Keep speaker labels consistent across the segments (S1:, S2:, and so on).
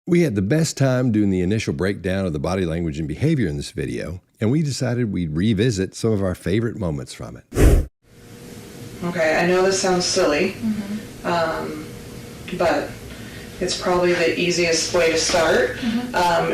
S1: We had the best time doing the initial breakdown of the body language and behavior in this video, and we decided we'd revisit some of our favorite moments from it.
S2: Okay, I know this sounds silly, but it's probably the easiest way to start,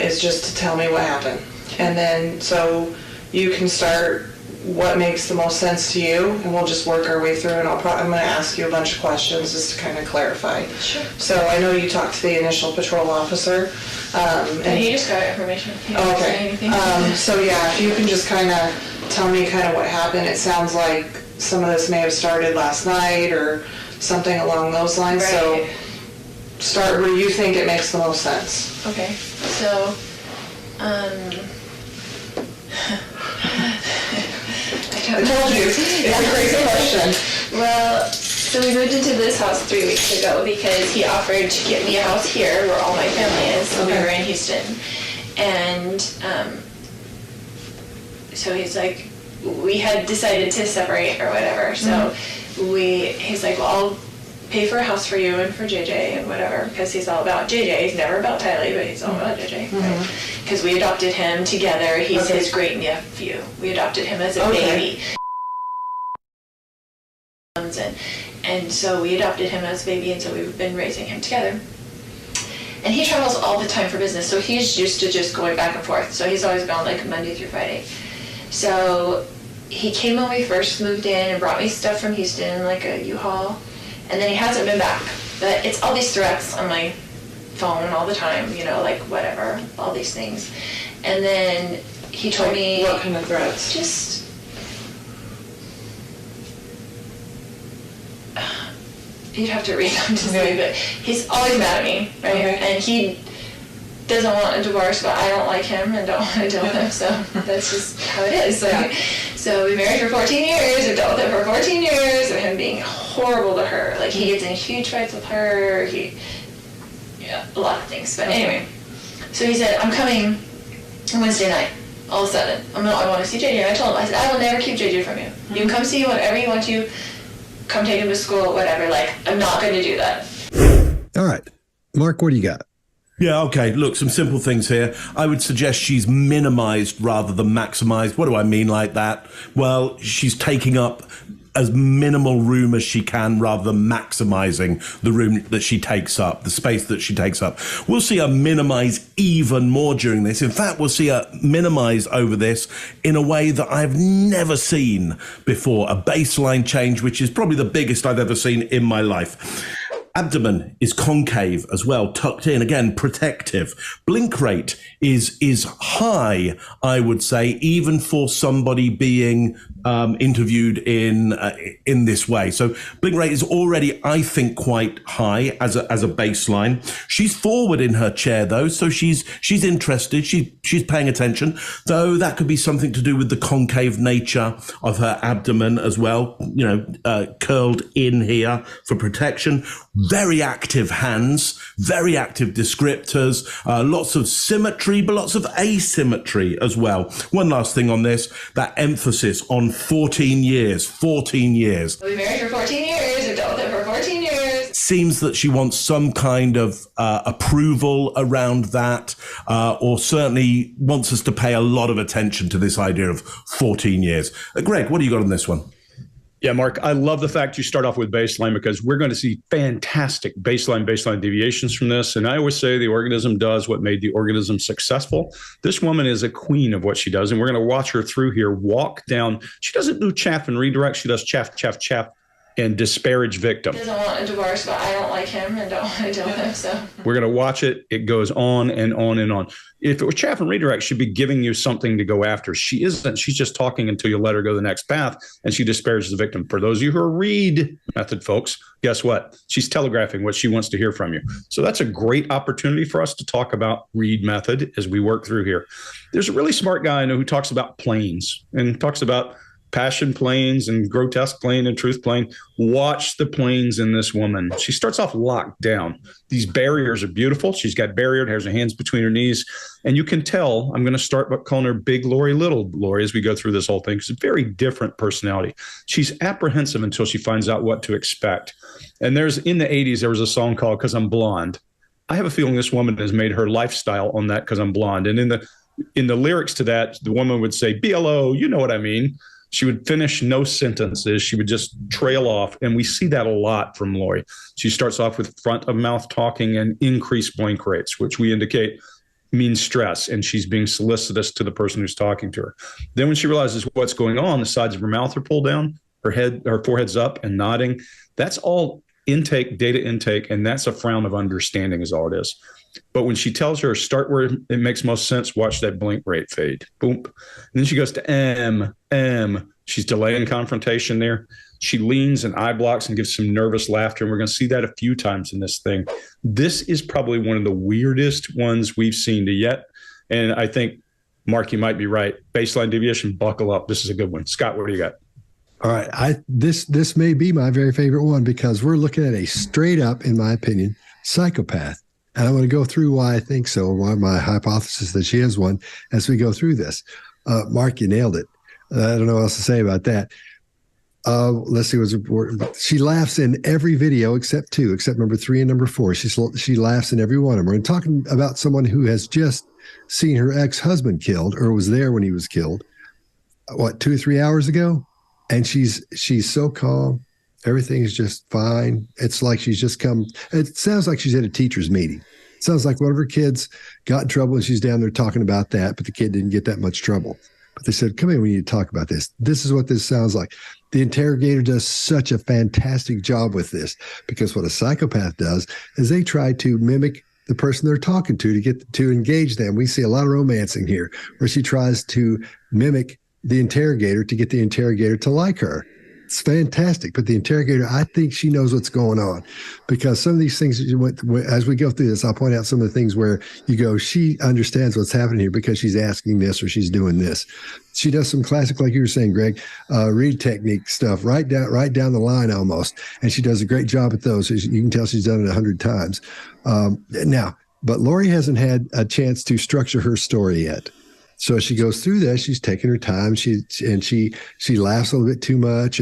S2: is just to tell me what happened. And then, so you can start what makes the most sense to you, and we'll just work our way through, and I'm going to ask you a bunch of questions just to kind of clarify.
S3: Sure.
S2: So I know you talked to the initial patrol officer.
S3: And he just got information. He didn't say anything.
S2: So yeah, if you can just kind of tell me kind of what happened. It sounds like some of this may have started last night or something along those lines.
S3: Right.
S2: So start where you think it makes the most sense.
S3: Okay, so,
S2: I told you, it's a crazy question.
S3: Well, so we moved into this house 3 weeks ago because he offered to get me a house here where all my family is. So we were in Houston. And so he's like, we had decided to separate or whatever. So he's like, well, I'll pay for a house for you and for JJ and whatever, because he's all about JJ. He's never about Tylee, but he's all about JJ. Because we adopted him together. He's his great nephew. We adopted him as a baby. And so we adopted him as a baby, and so we've been raising him together. And he travels all the time for business, so he's used to just going back and forth. So he's always gone like Monday through Friday. So he came when we first moved in and brought me stuff from Houston, like a U-Haul. And then he hasn't been back. But it's all these threats on my phone all the time, you know, like whatever, all these things. And then he told me...
S2: What kind of threats?
S3: Just... You'd have to read them to see, but he's always mad at me, right? And he doesn't want a divorce, but I don't like him and don't want to deal with him, so that's just how it is. So we married for 14 years, we dealt with it for 14 years, of him being horrible to her. Like, he gets in huge fights with her, a lot of things. But anyway, so he said, I'm coming Wednesday night, all of a sudden. I want to see JJ. And I told him, I said, I will never keep JJ from you. You can come see him whenever you want to, come take him to school, whatever. Like, I'm not going to do that.
S1: All right. Mark, what do you got?
S4: Yeah, okay. Look, some simple things here. I would suggest she's minimized rather than maximized. What do I mean like that? Well, she's taking up as minimal room as she can rather than maximizing the room that she takes up, the space that she takes up. We'll see her minimize even more during this. In fact, we'll see her minimize over this in a way that I've never seen before. A baseline change, which is probably the biggest I've ever seen in my life. Abdomen is concave as well, tucked in, again, protective. Blink rate is high, I would say, even for somebody being interviewed in this way. So blink rate is already, I think, quite high as a baseline. She's forward in her chair though, so she's interested. She's paying attention. Though that could be something to do with the concave nature of her abdomen as well. You know, curled in here for protection. Very active hands, very active descriptors, lots of symmetry, but lots of asymmetry as well. One last thing on this, that emphasis on 14 years, 14 years.
S3: We married for 14 years, we dealt with it for 14 years.
S4: Seems that she wants some kind of approval around that, or certainly wants us to pay a lot of attention to this idea of 14 years. Greg, what do you got on this one?
S5: Yeah, Mark, I love the fact you start off with baseline because we're going to see fantastic baseline deviations from this. And I always say the organism does what made the organism successful. This woman is a queen of what she does. And we're going to watch her through here, walk down. She doesn't do chaff and redirect. She does chaff, chaff, chaff, and disparage victim.
S3: He doesn't want a divorce, but I don't like him and don't want to deal with him, so.
S5: We're going to watch it. It goes on and on and on. If it was chaff and redirect, she'd be giving you something to go after. She isn't. She's just talking until you let her go the next path, and she disparages the victim. For those of you who are read method folks, guess what? She's telegraphing what she wants to hear from you. So that's a great opportunity for us to talk about read method as we work through here. There's a really smart guy I know who talks about planes and talks about passion planes and grotesque plane and truth plane. Watch the planes in this woman. She starts off locked down. These barriers are beautiful. She's got barriered, has her hands between her knees. And you can tell, I'm going to start by calling her Big Lori, Little Lori as we go through this whole thing. It's a very different personality. She's apprehensive until she finds out what to expect. And in the 80s, there was a song called 'Cause I'm Blonde. I have a feeling this woman has made her lifestyle on that because I'm blonde. And in the lyrics to that, the woman would say, BLO, you know what I mean? She would finish no sentences. She would just trail off. And we see that a lot from Lori. She starts off with front of mouth talking and increased blank rates, which we indicate means stress. And she's being solicitous to the person who's talking to her. Then when she realizes what's going on, the sides of her mouth are pulled down, her forehead's up and nodding. That's all intake, data intake. And that's a frown of understanding is all it is. But when she tells her, start where it makes most sense, watch that blink rate fade. Boom. And then she goes to M. She's delaying confrontation there. She leans and eye blocks and gives some nervous laughter. And we're going to see that a few times in this thing. This is probably one of the weirdest ones we've seen to yet. And I think, Mark, you might be right. Baseline deviation, buckle up. This is a good one. Scott, what do you got?
S1: All right. This may be my very favorite one because we're looking at a straight up, in my opinion, psychopath. And I'm going to go through why I think so, why my hypothesis that she is one as we go through this. Mark, you nailed it. I don't know what else to say about that. Let's see what's important. She laughs in every video except two, except number 3 and number 4. She laughs in every one of them. We're talking about someone who has just seen her ex-husband killed or was there when he was killed, 2 or 3 hours ago? And she's so calm. Everything is just fine. It's like she's just come. It sounds like she's at a teacher's meeting. It sounds like one of her kids got in trouble and she's down there talking about that, but the kid didn't get that much trouble. But they said, come in, we need to talk about this. This is what this sounds like. The interrogator does such a fantastic job with this because what a psychopath does is they try to mimic the person they're talking to get to engage them. We see a lot of romancing here where she tries to mimic the interrogator to get the interrogator to like her. It's fantastic. But the interrogator, I think she knows what's going on because some of these things, as we go through this, I'll point out some of the things where you go, she understands what's happening here because she's asking this or she's doing this. She does some classic, like you were saying, Greg, read technique stuff right down the line almost. And she does a great job at those. You can tell she's done it 100 times. But Lori hasn't had a chance to structure her story yet. So she goes through that. She's taking her time. She laughs a little bit too much,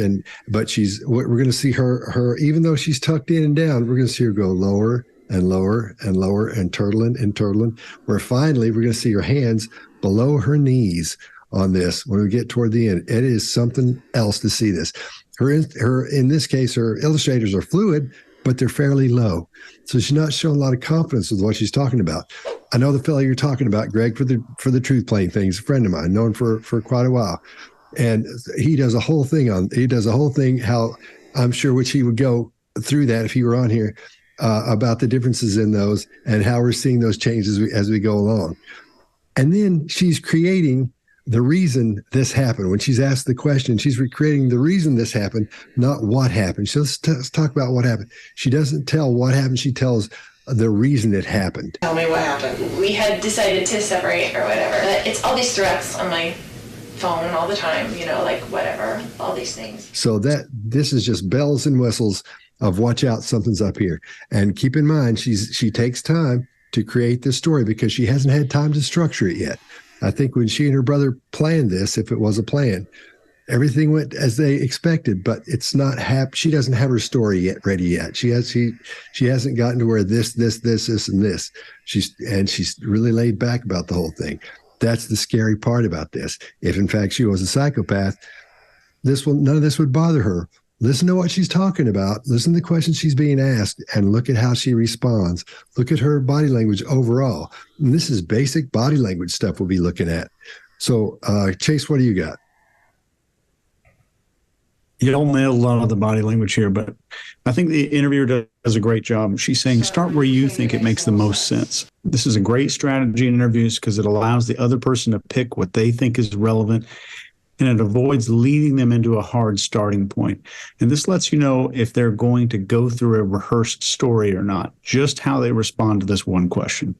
S1: but we're going to see her even though she's tucked in and down. We're going to see her go lower and lower and lower and turtling. Where finally we're going to see her hands below her knees on this. When we get toward the end, it is something else to see this. In this case, her illustrators are fluid, but they're fairly low. So she's not showing a lot of confidence with what she's talking about. I know the fellow you're talking about, Greg, for the truth playing things, a friend of mine, known for quite a while. And he does a whole thing how I'm sure which he would go through that if he were on here about the differences in those and how we're seeing those changes as we go along. And then she's creating the reason this happened. When she's asked the question, she's recreating the reason this happened, not what happened. So let's talk about what happened. She doesn't tell what happened. She tells the reason it happened.
S2: Tell me what happened.
S3: We had decided to separate or whatever. It's all these threats on my phone all the time, like whatever, all these things.
S1: So this is just bells and whistles of watch out, something's up here. And keep in mind, she takes time to create this story because she hasn't had time to structure it yet. I think when she and her brother planned this, if it was a plan, everything went as they expected, but it's not she doesn't have her story ready yet. She hasn't gotten to where this, and this. She's really laid back about the whole thing. That's the scary part about this. If in fact she was a psychopath, none of this would bother her. Listen to what she's talking about. Listen to the questions she's being asked and look at how she responds. Look at her body language overall. And this is basic body language stuff we'll be looking at. So, Chase, what do you got?
S6: You all nailed a lot of the body language here, but I think the interviewer does a great job. She's saying, start where you think it makes the most sense. This is a great strategy in interviews because it allows the other person to pick what they think is relevant, and it avoids leading them into a hard starting point. And this lets you know if they're going to go through a rehearsed story or not, just how they respond to this one question.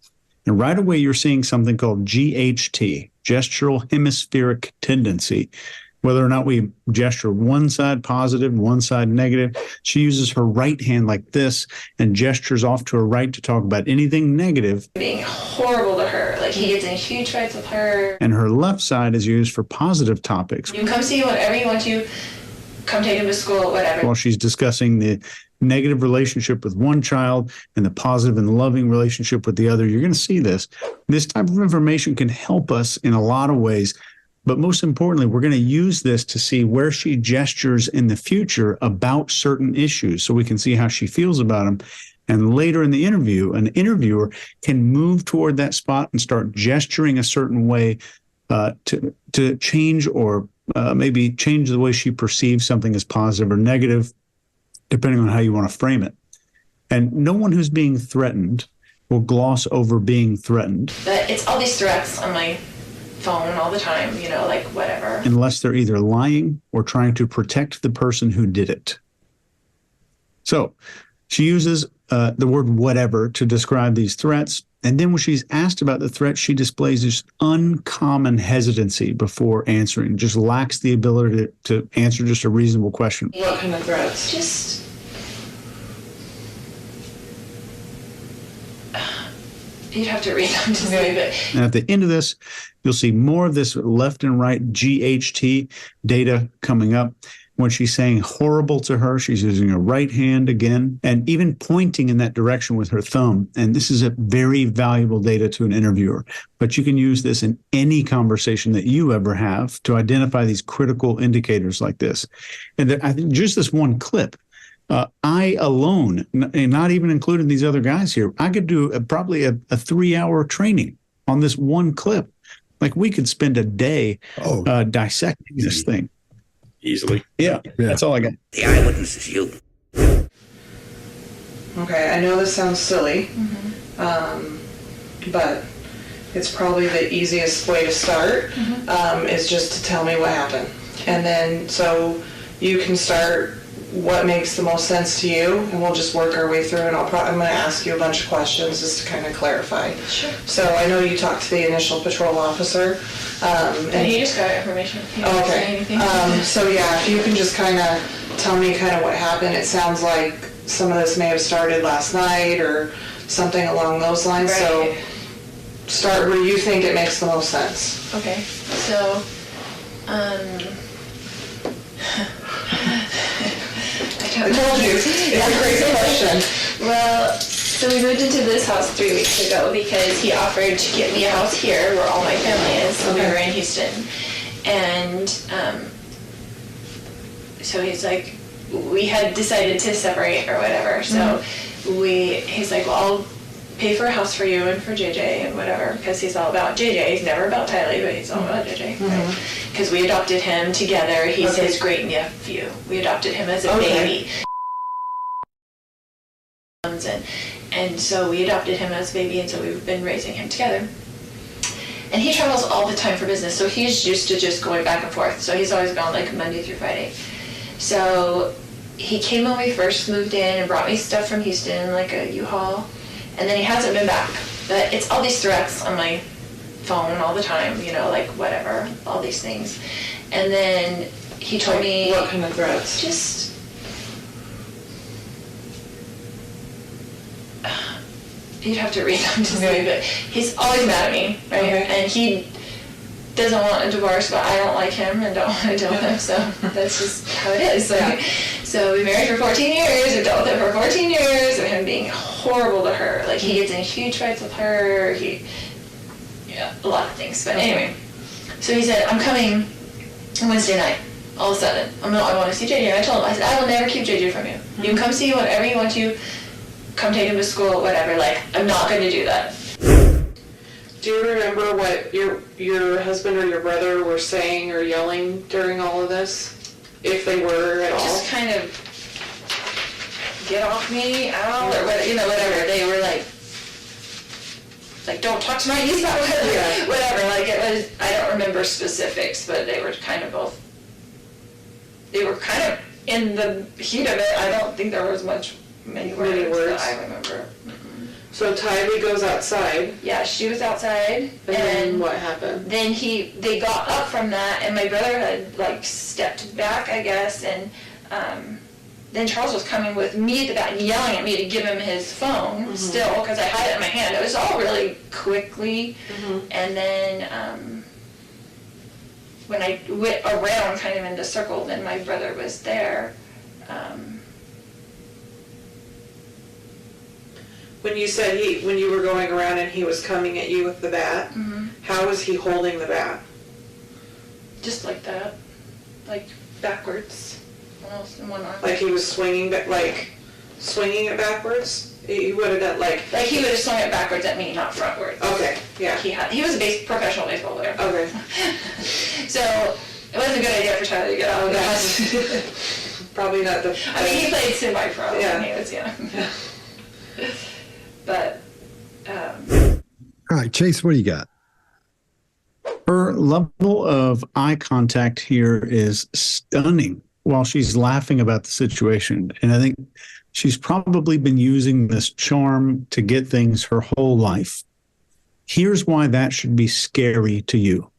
S6: And right away, you're seeing something called GHT, gestural hemispheric tendency. Whether or not we gesture one side positive, one side negative, she uses her right hand like this and gestures off to her right to talk about anything negative.
S3: Being horrible to her. Like, he gets in huge fights with her.
S6: And her left side is used for positive topics.
S3: You can come see whatever you want to. come take him to school, whatever.
S6: While she's discussing the negative relationship with one child and the positive and loving relationship with the other, you're going to see this. This type of information can help us in a lot of ways. But most importantly, we're going to use this to see where she gestures in the future about certain issues so we can see how she feels about them. And later in the interview, an interviewer can move toward that spot and start gesturing a certain way to change or maybe change the way she perceives something as positive or negative, depending on how you want to frame it. And no one who's being threatened will gloss over being threatened.
S3: But it's all these threats on my phone all the time, you know, like whatever.
S6: Unless they're either lying or trying to protect the person who did it. So she uses the word whatever to describe these threats. And then when she's asked about the threat, she displays this uncommon hesitancy before answering, just lacks the ability to answer just a reasonable question.
S2: What kind of threats?
S3: Just, you'd have to read them to see, but
S6: And at the end of this, you'll see more of this left and right GHT data coming up. When she's saying horrible to her, she's using her right hand again and even pointing in that direction with her thumb. And this is a very valuable data to an interviewer. But you can use this in any conversation that you ever have to identify these critical indicators like this. And I think just this one clip, I alone, and not even including these other guys here, I could do probably a 3-hour training on this one clip. Like we could spend a day dissecting this thing.
S5: Easily.
S6: Yeah, that's all I got.
S7: The eyewitness is you.
S2: Okay, I know this sounds silly, but it's probably the easiest way to start is just to tell me what happened. And then so you can start what makes the most sense to you, and we'll just work our way through, and I'm going to ask you a bunch of questions just to kind of clarify.
S3: sure.
S2: So I know you talked to the initial patrol officer.
S3: And he just got information. He didn't say
S2: Okay.
S3: anything.
S2: So yeah, if you can just kind of tell me kind of what happened. It sounds like some of this may have started last night or something along those lines. So
S3: Right.
S2: start where you think it makes the most sense.
S3: Okay, so,
S2: I told you, it's a great question.
S3: well, so we moved into this house 3 weeks ago because he offered to get me a house here where all my family is. So we
S2: Okay.
S3: were in Houston. And so he's like, we had decided to separate or whatever. So he's like, well, I'll pay for a house for you and for JJ and whatever, because he's all about JJ. He's never about Tylee, but he's all about JJ. Because we adopted him together. He's his great nephew. We adopted him as a baby. And so we adopted him as a baby, and so we've been raising him together. And he travels all the time for business, so he's used to just going back and forth. So he's always gone like Monday through Friday. So he came when we first moved in and brought me stuff from Houston, like a U-Haul, and then he hasn't been back. But it's all these threats on my phone all the time, you know, like whatever, all these things. And then he told me...
S2: What kind of threats?
S3: Just... You'd have to read them to see, but he's always mad at me, right? And he doesn't want a divorce, but I don't like him and don't want to deal with him, so that's just how it is. Like, so we married for 14 years, we dealt with him for 14 years, of him being horrible to her. Like, he gets in huge fights with her, a lot of things. But anyway, so he said, I'm coming Wednesday night, all of a sudden. I want to see JJ. And I told him, I said, I will never keep JJ from you. You can come see whenever you want to. Come take him to school, whatever. Like, I'm not going to do that.
S2: Do you remember what your husband or your brother were saying or yelling during all of this? If they were at all?
S3: Just kind of get off me, ow, or whatever. They were like, don't talk to my niece about whatever. Like, it was, I don't remember specifics, but they were kind of in the heat of it. I don't think there was many words that I remember.
S2: So Tylee goes outside.
S3: Yeah, she was outside.
S2: And then what happened?
S3: Then they got up from that, and my brother had like stepped back, I guess, and then Charles was coming with me to that and yelling at me to give him his phone still, because I had it in my hand. It was all really quickly, and then when I went around kind of in the circle, then my brother was there.
S2: When you said when you were going around and he was coming at you with the bat, how was he holding the bat?
S3: Just like that, like backwards, almost in one arm.
S2: Like he was swinging it backwards? He would have done like
S3: he would have swung it backwards at me, not frontwards.
S2: Okay, yeah.
S3: He was a professional baseball player.
S2: Okay.
S3: So it wasn't a good idea for Tylee to get out of that.
S2: Probably not the.
S3: I mean, he played semi-pro when he was young.
S2: Yeah.
S3: But.
S1: All right, Chase, what do you got?
S6: Her level of eye contact here is stunning while she's laughing about the situation. And I think she's probably been using this charm to get things her whole life. Here's why that should be scary to you.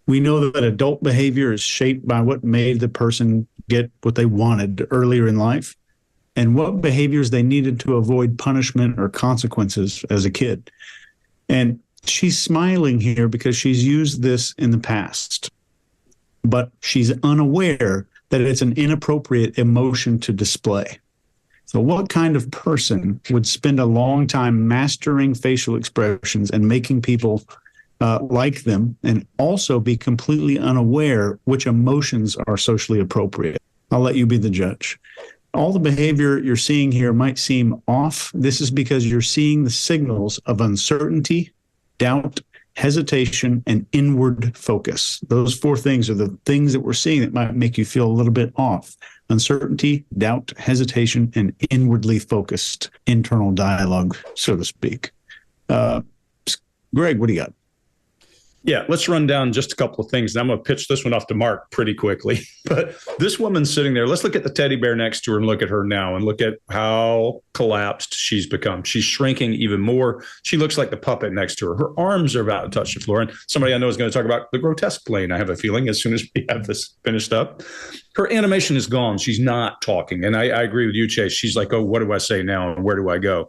S6: We know that adult behavior is shaped by what made the person get what they wanted earlier in life and what behaviors they needed to avoid punishment or consequences as a kid. And she's smiling here because she's used this in the past, but she's unaware that it's an inappropriate emotion to display. So what kind of person would spend a long time mastering facial expressions and making people like them and also be completely unaware which emotions are socially appropriate? I'll let you be the judge. All the behavior you're seeing here might seem off. This is because you're seeing the signals of uncertainty, doubt, hesitation, and inward focus. Those four things are the things that we're seeing that might make you feel a little bit off. Uncertainty, doubt, hesitation, and inwardly focused internal dialogue, so to speak. Greg, what do you got?
S5: Yeah, let's run down just a couple of things. And I'm going to pitch this one off to Mark pretty quickly. But this woman's sitting there. Let's look at the teddy bear next to her and look at her now and look at how collapsed she's become. She's shrinking even more. She looks like the puppet next to her. Her arms are about to touch the floor. And somebody I know is going to talk about the grotesque plane, I have a feeling, as soon as we have this finished up. Her animation is gone. She's not talking. And I agree with you, Chase. She's like, oh, what do I say now? And where do I go?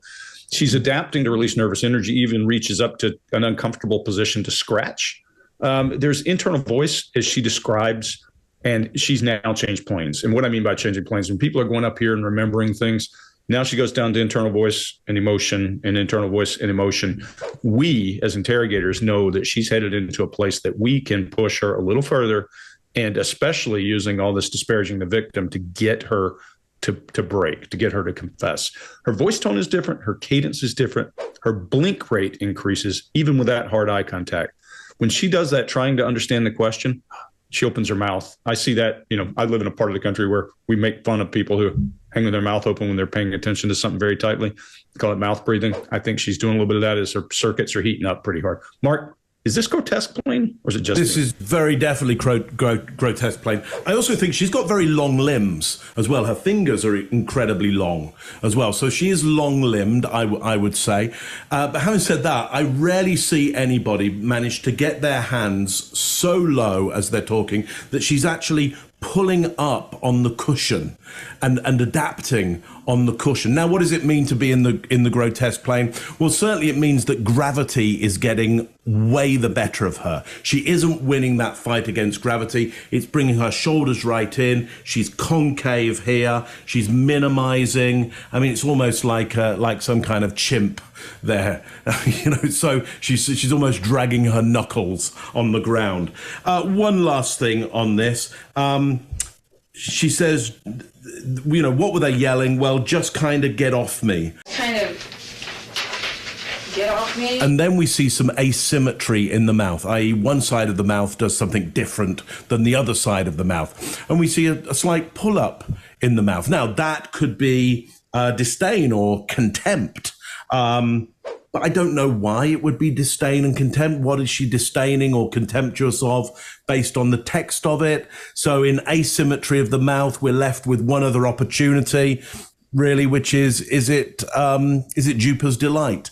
S5: She's adapting to release nervous energy, even reaches up to an uncomfortable position to scratch. There's internal voice, as she describes, and she's now changed planes. And what I mean by changing planes, when people are going up here and remembering things, now she goes down to internal voice and emotion and internal voice and emotion. We, as interrogators, know that she's headed into a place that we can push her a little further, and especially using all this disparaging the victim to get her to break, to get her to confess. Her voice tone is different. Her cadence is different. Her blink rate increases, even with that hard eye contact. When she does that, trying to understand the question, she opens her mouth. I see that, I live in a part of the country where we make fun of people who hang with their mouth open when they're paying attention to something very tightly. We call it mouth breathing. I think she's doing a little bit of that as her circuits are heating up pretty hard. Mark, is this grotesque plane or is it just
S4: This is very definitely grotesque plane. I also think she's got very long limbs as well. Her fingers are incredibly long as well. So she is long-limbed, I would say. But having said that, I rarely see anybody manage to get their hands so low as they're talking that she's actually pulling up on the cushion and adapting on the cushion. Now, what does it mean to be in the grotesque plane? Well, certainly it means that gravity is getting way the better of her. She isn't winning that fight against gravity. It's bringing her shoulders right in. She's concave here. She's minimizing. I mean, it's almost like some kind of chimp there, so she's almost dragging her knuckles on the ground. One last thing on this. She says, what were they yelling? Well, just kind of get off me.
S3: Kind of get off me.
S4: And then we see some asymmetry in the mouth, i.e. one side of the mouth does something different than the other side of the mouth. And we see a slight pull-up in the mouth. Now, that could be disdain or contempt. But I don't know why it would be disdain and contempt. What is she disdaining or contemptuous of based on the text of it? So in asymmetry of the mouth, we're left with one other opportunity, really, which is it Jupiter's delight?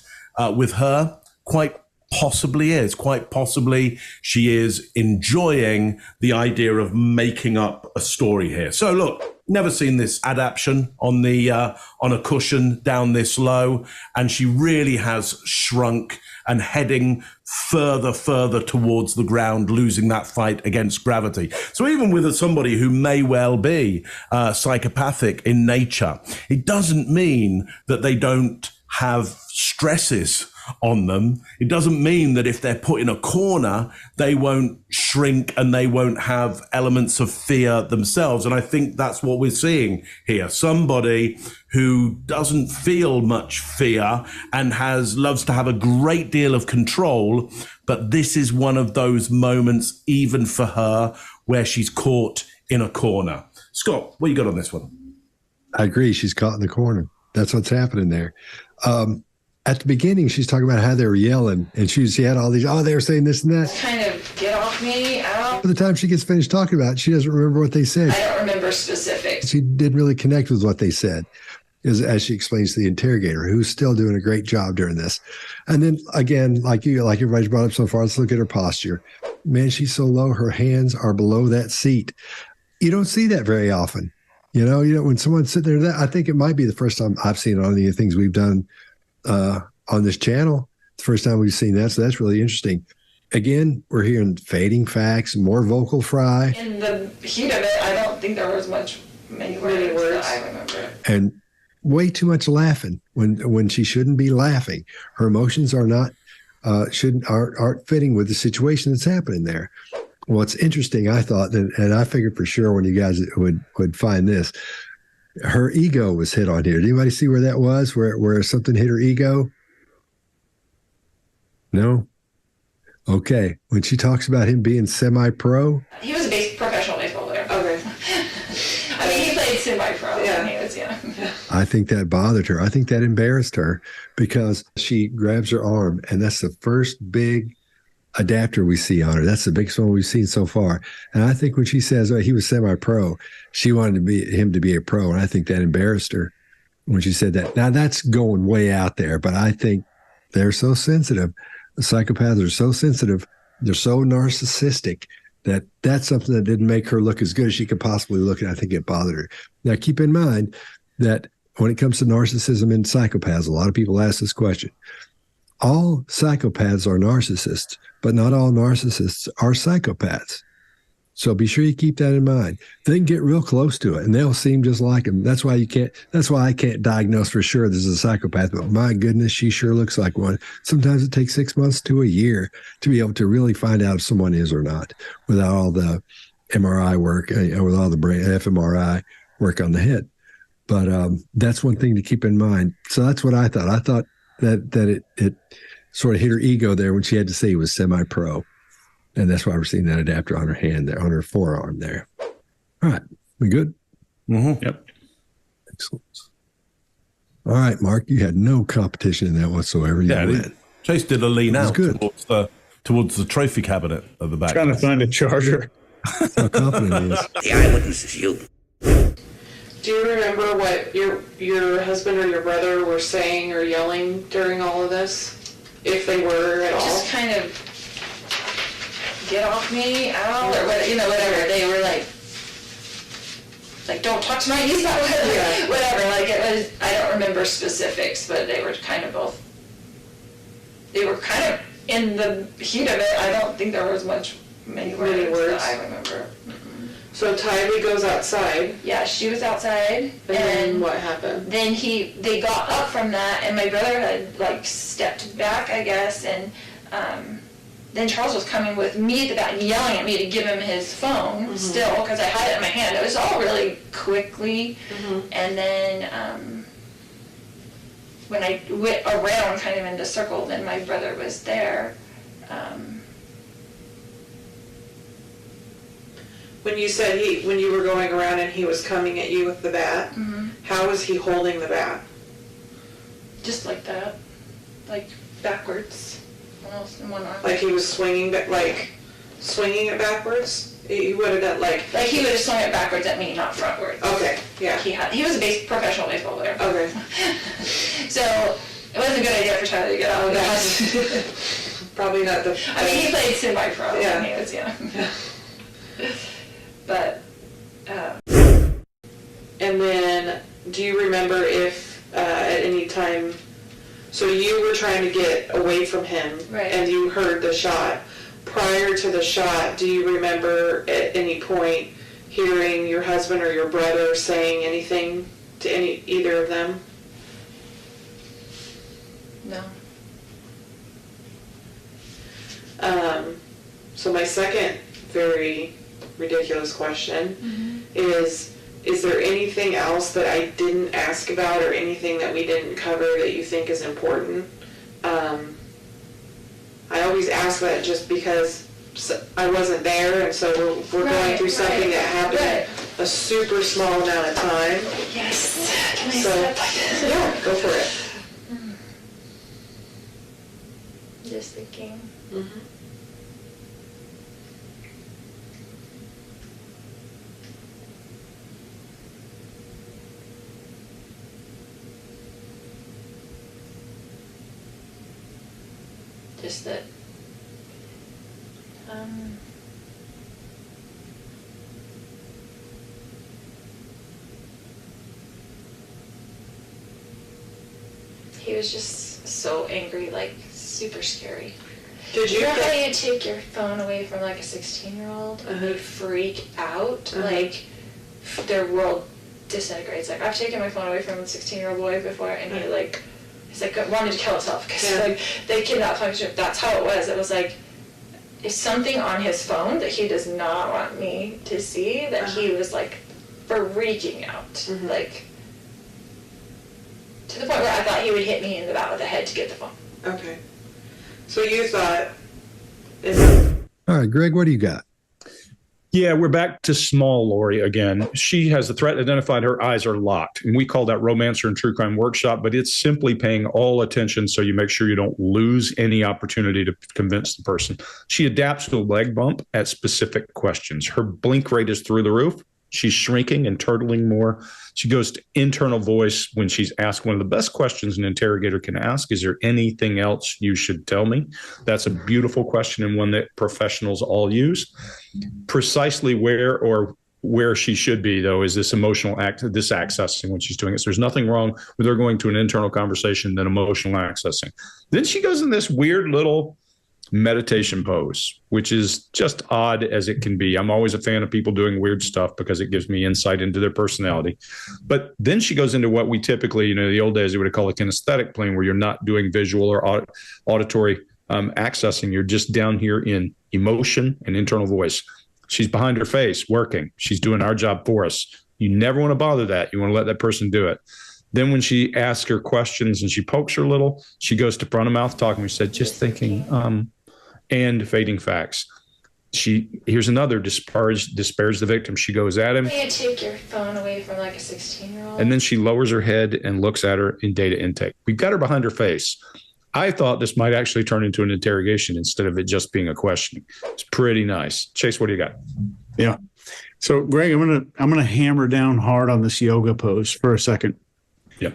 S4: With her, quite possibly is. Quite possibly she is enjoying the idea of making up a story here. So look, never seen this adaptation on the on a cushion down this low, and she really has shrunk and heading further towards the ground, losing that fight against gravity. So even with somebody who may well be psychopathic in nature, it doesn't mean that they don't have stresses on them. It doesn't mean that if they're put in a corner, they won't shrink and they won't have elements of fear themselves. And I think that's what we're seeing here. Somebody who doesn't feel much fear and loves to have a great deal of control. But this is one of those moments, even for her, where she's caught in a corner. Scott, what you got on this one?
S1: I agree. She's caught in the corner. That's what's happening there. At the beginning, she's talking about how they were yelling, and she had all these, they were saying this and that.
S3: Kind of get off me.
S1: By the time she gets finished talking about it, she doesn't remember what they said.
S3: I don't remember specifics.
S1: She didn't really connect with what they said, as she explains to the interrogator, who's still doing a great job during this. And then again, like everybody's brought up so far, let's look at her posture. Man, she's so low, her hands are below that seat. You don't see that very often. You know, when someone's sitting there, I think it might be the first time I've seen it on any of the things we've done on this channel. The first time we've seen that, so that's really interesting. Again, we're hearing fading facts, more vocal fry.
S3: In the heat of it, I don't think there was many words that I remember.
S1: And way too much laughing when she shouldn't be laughing. Her emotions are not aren't fitting with the situation that's happening there. What's interesting, I thought, and I figured for sure when you guys would find this, her ego was hit on here. Did anybody see where that was? Where something hit her ego? No? Okay. When she talks about him being semi-pro.
S3: He was a professional baseball player. Okay. I mean, he played semi-pro. Yeah. He was,
S1: I think that bothered her. I think that embarrassed her because she grabs her arm, and that's the first big adapter we see on her. That's the biggest one we've seen so far. And I think when she says, he was semi-pro, she wanted him to be a pro. And I think that embarrassed her when she said that. Now, that's going way out there, but I think they're so sensitive. The psychopaths are so sensitive. They're so narcissistic that's something that didn't make her look as good as she could possibly look. And I think it bothered her. Now, keep in mind that when it comes to narcissism in psychopaths, a lot of people ask this question. All psychopaths are narcissists, but not all narcissists are psychopaths. So be sure you keep that in mind. They can get real close to it, and they'll seem just like them. That's why I can't diagnose for sure this is a psychopath, but my goodness, she sure looks like one. Sometimes it takes 6 months to a year to be able to really find out if someone is or not without all the MRI work, with all the brain fMRI work on the head. But that's one thing to keep in mind. So that's what I thought. I thought that it sort of hit her ego there when she had to say he was semi-pro. And that's why we're seeing that adapter on her hand there, on her forearm there. All right. We good?
S5: Mm-hmm. Yep.
S1: Excellent. All right, Mark, you had no competition in that whatsoever.
S4: Chase did a lean out towards the trophy cabinet at the back.
S6: Trying to find a charger.
S1: How confident he is.
S7: The eyewitness is you.
S2: Do you remember what your husband or your brother were saying or yelling during all of this? If they were at all?
S3: Just kind of get off me, ow, or whatever. They were like don't talk to my niece about whatever. Like it was, I don't remember specifics, but they were kind of in the heat of it. I don't think there was many words that I remember.
S2: So Tylee goes outside.
S3: Yeah, she was outside.
S2: And then what happened?
S3: Then they got up from that, and my brother had stepped back, I guess, and then Charles was coming with me at the back, yelling at me to give him his phone still, because I had it in my hand. It was all really quickly. And then when I went around kind of in the circle, then my brother was there.
S2: When you said when you were going around and he was coming at you with the bat, how was he holding the bat?
S3: Just like that, like backwards. In one arm.
S2: Like he was swinging it backwards? He would have done like
S3: he would have swung it backwards at me, not frontwards.
S2: Okay, yeah.
S3: He was a professional baseball player.
S2: Okay.
S3: So it wasn't a good idea for Tylee to get out of that.
S2: Probably not the.
S3: I mean, he played semi-pro.
S2: Yeah.
S3: And he was, But
S2: And then, do you remember if at any time, so you were trying to get away from him,
S3: right,
S2: and you heard the shot. Prior to the shot, do you remember at any point hearing your husband or your brother saying anything to either of them?
S3: No.
S2: So my second very ridiculous question is there anything else that I didn't ask about or anything that we didn't cover that you think is important? I always ask that just because I wasn't there, and so we're going through something that happened a super small amount of time.
S3: Yes. Can I
S2: So,
S3: step like
S2: yeah, go for it.
S3: Just thinking.
S2: Mm-hmm.
S3: Just that. He was just so angry, like super scary.
S2: Did you?
S3: You know how you take your phone away from like a 16-year-old and they freak out, like their world disintegrates. Like I've taken my phone away from a 16-year-old boy before, and he's like wanted to kill himself because like they kidnapped him. That's how it was. It was like it's something on his phone that he does not want me to see. That he was like freaking out, like to the point where I thought he would hit me in the back of the head to get the phone.
S2: Okay. So you thought.
S1: All right, Greg, what do you got?
S5: Yeah, we're back to small Lori again. She has the threat identified. Her eyes are locked. And we call that Romancer and True Crime Workshop, but it's simply paying all attention so you make sure you don't lose any opportunity to convince the person. She adapts to a leg bump at specific questions. Her blink rate is through the roof. She's shrinking and turtling more. She goes to internal voice when she's asked. One of the best questions an interrogator can ask, is there anything else you should tell me? That's a beautiful question and one that professionals all use. Precisely where she should be, though, is this emotional this accessing when she's doing it. So there's nothing wrong with her going to an internal conversation than emotional accessing. Then she goes in this weird little meditation pose, which is just odd as it can be. I'm always a fan of people doing weird stuff because it gives me insight into their personality. But then she goes into what we typically, the old days, they would call a kinesthetic plane, where you're not doing visual or auditory accessing. You're just down here in emotion and internal voice. She's behind her face working. She's doing our job for us. You never want to bother that. You want to let that person do it. Then when she asks her questions and she pokes her a little, she goes to front of mouth talking. We said, just thinking, and fading facts. Here's another disparage the victim. She goes at him.
S3: You take your phone away from like a 16-year-old.
S5: And then she lowers her head and looks at her in data intake. We've got her behind her face. I thought this might actually turn into an interrogation instead of it just being a questioning. It's pretty nice. Chase, what do you got?
S6: Yeah. So, Greg, I'm gonna hammer down hard on this yoga pose for a second.
S5: Yeah.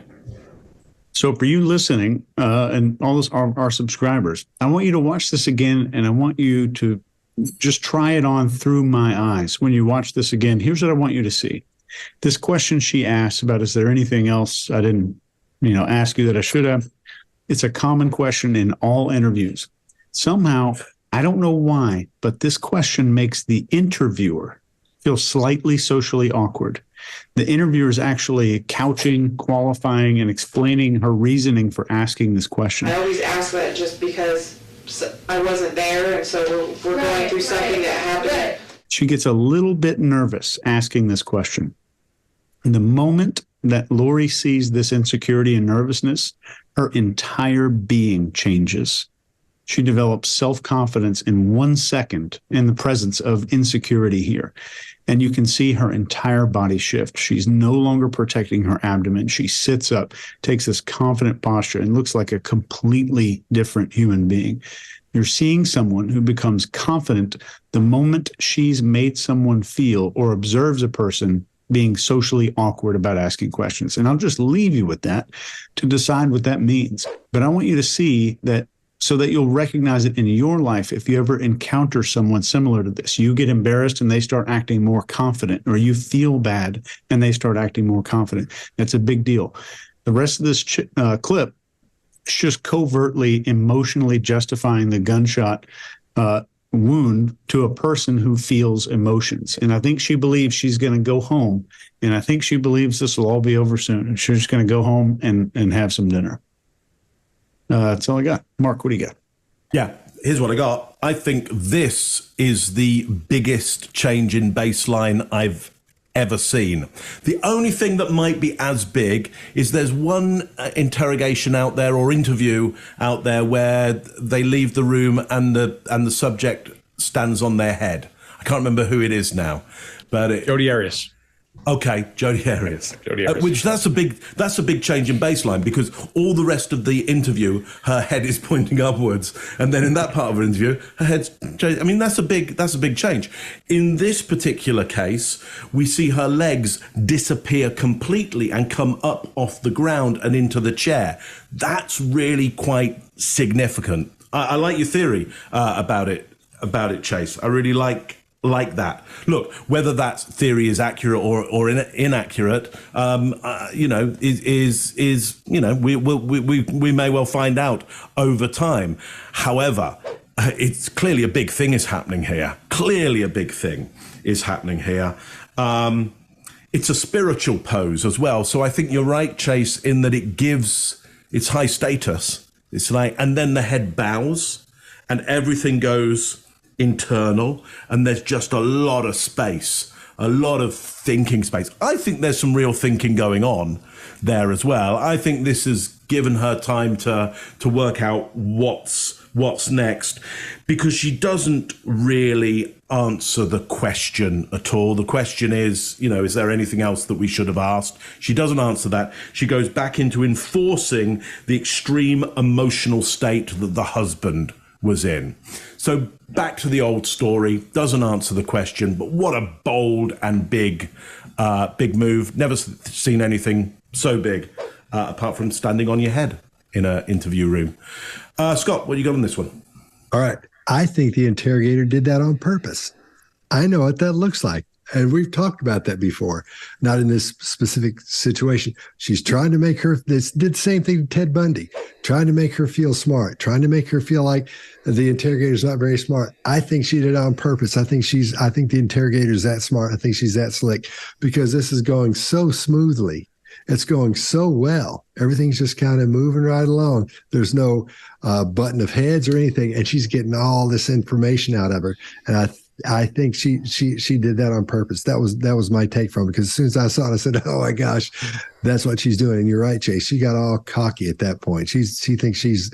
S6: So for you listening and all our subscribers, I want you to watch this again, and I want you to just try it on through my eyes. When you watch this again, here's what I want you to see. This question she asked about, is there anything else I didn't, ask you that I should have? It's a common question in all interviews. Somehow, I don't know why, but this question makes the interviewer feel slightly socially awkward. The interviewer is actually couching, qualifying, and explaining her reasoning for asking this question.
S2: I always ask that just because I wasn't there, and so we're going through something that happened.
S6: She gets a little bit nervous asking this question. And the moment that Lori sees this insecurity and nervousness, her entire being changes. She develops self-confidence in 1 second in the presence of insecurity here. And you can see her entire body shift. She's no longer protecting her abdomen. She sits up, takes this confident posture, and looks like a completely different human being. You're seeing someone who becomes confident the moment she's made someone feel or observes a person being socially awkward about asking questions. And I'll just leave you with that to decide what that means. But I want you to see that so that you'll recognize it in your life if you ever encounter someone similar to this. You get embarrassed and they start acting more confident, or you feel bad and they start acting more confident. That's a big deal. The rest of this clip is just covertly, emotionally justifying the gunshot wound to a person who feels emotions. And I think she believes she's going to go home, and I think she believes this will all be over soon, and she's just going to go home and have some dinner. That's all I got. Mark, what do you got?
S4: Yeah, here's what I got. I think this is the biggest change in baseline I've ever seen. The only thing that might be as big is there's one interrogation out there or interview out there where they leave the room and the subject stands on their head. I can't remember who it is now, but
S5: Jodi Arias.
S4: Okay, Jodi Arias. Which that's a big change in baseline, because all the rest of the interview, her head is pointing upwards, and then in that part of her interview, her head's changed. I mean, that's a big change. In this particular case, we see her legs disappear completely and come up off the ground and into the chair. That's really quite significant. I like your theory about it, Chase. I really like that. Look, whether that theory is accurate or inaccurate, we may well find out over time. However, it's clearly a big thing is happening here. It's a spiritual pose as well. So I think you're right, Chase, in that it's high status. It's like, and then the head bows and everything goes internal, and there's just a lot of space, a lot of thinking space. I think there's some real thinking going on there as well. I think this has given her time to work out what's next, because she doesn't really answer the question at all. The question is, is there anything else that we should have asked? She doesn't answer that. She goes back into enforcing the extreme emotional state that the husband was in. So back to the old story, doesn't answer the question, but what a bold and big move. Never seen anything so big, apart from standing on your head in an interview room. Scott, what do you got on this one?
S1: All right. I think the interrogator did that on purpose. I know what that looks like. And we've talked about that before, not in this specific situation. She's trying to make her, this did the same thing to Ted Bundy, trying to make her feel smart, trying to make her feel like the interrogator's not very smart. I think she did it on purpose. I think the interrogator's that smart. I think she's that slick, because this is going so smoothly. It's going so well. Everything's just kind of moving right along. There's no button of heads or anything. And she's getting all this information out of her. And I think she did that on purpose. That was my take from it, because as soon as I saw it, I said, "Oh my gosh, that's what she's doing." And you're right, Chase. She got all cocky at that point. She thinks she's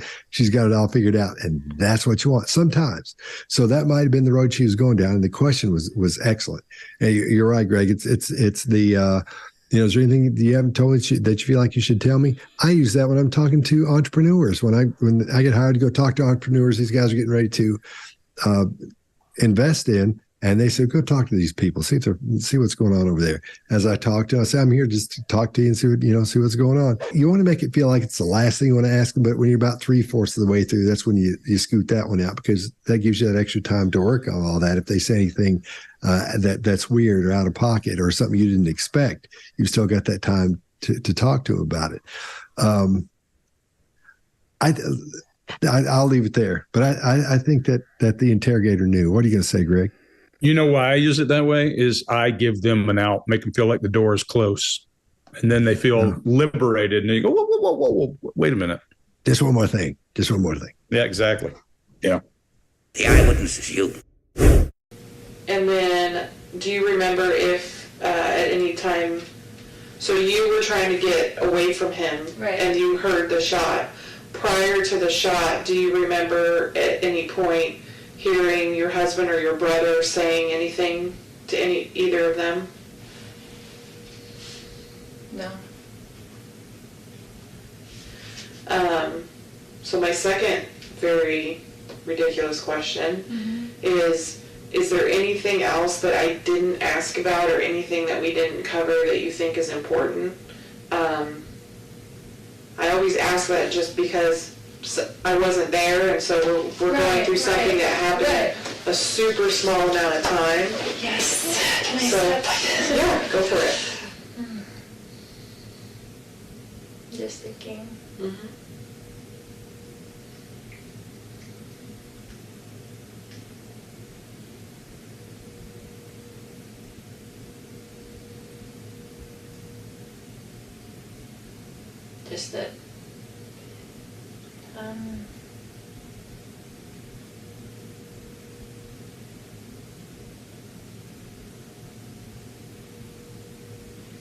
S1: got it all figured out, and that's what you want sometimes. So that might have been the road she was going down. And the question was excellent. And you're right, Greg. It's the is there anything you haven't told me that you feel like you should tell me? I use that when I'm talking to entrepreneurs. When I get hired to go talk to entrepreneurs, these guys are getting ready to invest in, and they say, go talk to these people, see what's going on over there. As I talk to them, I say, I'm here just to talk to you and see what's going on. You want to make it feel like it's the last thing you want to ask them, but when you're about 3/4 of the way through, that's when you scoot that one out, because that gives you that extra time to work on all that. If they say anything that's weird or out of pocket or something you didn't expect, you've still got that time to talk to them about it. I'll leave it there, but I think that the interrogator knew. What are you going to say, Greg?
S5: You know why I use it that way is I give them an out, make them feel like the door is closed, and then they feel liberated, and you go, whoa, wait a minute.
S1: Just one more thing.
S5: Yeah, exactly. Yeah.
S7: The eyewitness is you.
S2: And then, do you remember if at any time, so you were trying to get away from him,
S3: right,
S2: and you heard the shot. Prior to the shot, do you remember at any point hearing your husband or your brother saying anything to either of them?
S3: No.
S2: So my second very ridiculous question is there anything else that I didn't ask about or anything that we didn't cover that you think is important? I always ask that just because I wasn't there, and so we're going through something that happened a super small amount of time.
S3: Yes. Can I
S2: So,
S3: step?
S2: yeah, go for it.
S3: Just thinking.
S2: Mm-hmm.
S3: Just that.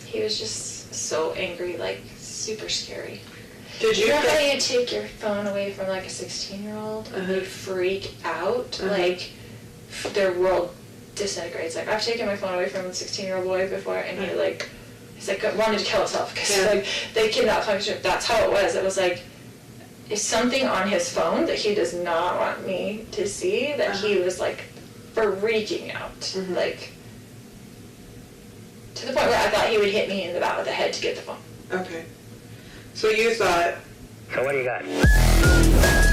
S3: He was just so angry, like super scary.
S2: Did you?
S3: You know how you take your phone away from like a 16-year-old and they freak out? Like their world disintegrates. Like I've taken my phone away from a 16-year-old boy before, and he's like wanted to kill himself because like they kidnapped him. That's how it was. It was like it's something on his phone that he does not want me to see. That he was like freaking out, like to the point where I thought he would hit me in the back of the head to get the phone.
S2: Okay. So you thought.
S7: So what do you got?